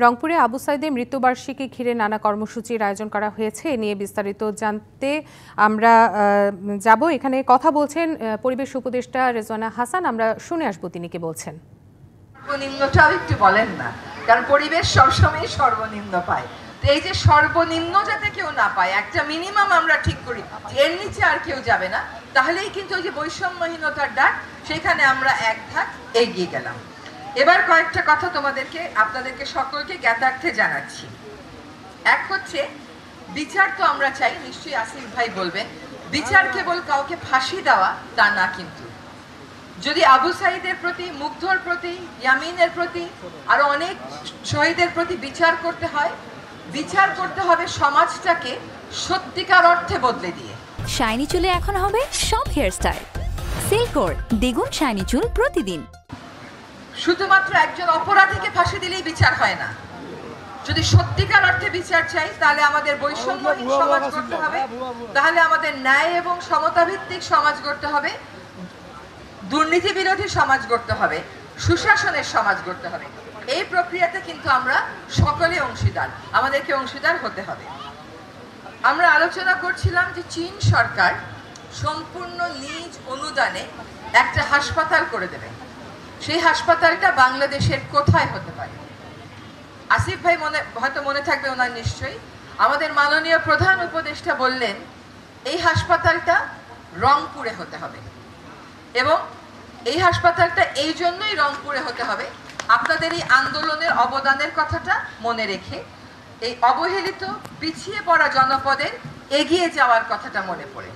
রংপুরে আবু সাইদের মৃত্যুবার্ষিকী ঘিরে নানা কর্মসূচির আয়োজন করা হয়েছে। এ নিয়ে বিস্তারিত জানতে আমরা যাব। এখানে কথা বলছেন পরিবেশ উপদেষ্টা রেজওয়ানা হাসান। আমরা শুনে আসবো তিনি কি বলছেন। সর্বনিম্নটাও একটু বলেন না, কারণ পরিবেশ সবসময় সর্বনিম্ন পায়। তো এই যে সর্বনিম্ন যাতে কেউ না পায়, একটা মিনিমাম আমরা ঠিক করি, এর নিচে আর কেউ যাবে না, তাহলেই কিন্তু ওই যে বৈষম্যহীনতার ডাক, সেখানে আমরা এক ধাপ এগিয়ে গেলাম। এবার কয়েকটা কথা আপনাদেরকে সকলকে জ্ঞাতার্থে জানাচ্ছি। এক হচ্ছে, বিচার তো আমরা চাই, নিশ্চয়ই আসিফ ভাই বলবেন, বিচার কেবল কাউকে ফাঁসি দেওয়া তা না। কিন্তু যদি আবু সাইদের প্রতি, মুগ্ধর প্রতি, ইয়ামিনের প্রতি, আরো অনেক শহীদের প্রতি বিচার করতে হয়, বিচার করতে হবে সমাজটাকে সত্যিকার অর্থে বদলে দিয়ে। শাইনি চুলে এখন হবে সব হেয়ারস্টাইল। সিল্কোর দ্বিগুণ শাইনি চুল প্রতিদিন। শুধুমাত্র একজন অপরাধীকে ফাঁসি দিলেই বিচার হয় না। যদি সত্যিকার অর্থে বিচার চাই, তাহলে আমাদের বৈষম্যহীন সমাজ গড়তে হবে, তাহলে আমাদের ন্যায় এবং সমতা ভিত্তিক সমাজ গড়তে হবে, দুর্নীতি বিরোধী সমাজ গড়তে হবে, সুশাসনের সমাজ গড়তে হবে। এই প্রক্রিয়াতে কিন্তু আমরা সকলে অংশীদার, আমাদেরকে অংশীদার হতে হবে। আমরা আলোচনা করছিলাম যে চীন সরকার সম্পূর্ণ নিজ অনুদানে একটা হাসপাতাল করে দেবে। সেই হাসপাতালটা বাংলাদেশের কোথায় হতে পারে? আসিফ ভাই হয়তো মনে থাকবে ওনার নিশ্চয়ই, আমাদের মাননীয় প্রধান উপদেষ্টা বললেন এই হাসপাতালটা রংপুরে হতে হবে, এবং এই হাসপাতালটা এই জন্যই রংপুরে হতে হবে, আপনাদের এই আন্দোলনের অবদানের কথাটা মনে রেখে, এই অবহেলিত পিছিয়ে পড়া জনপদের এগিয়ে যাওয়ার কথাটা মনে পড়ে।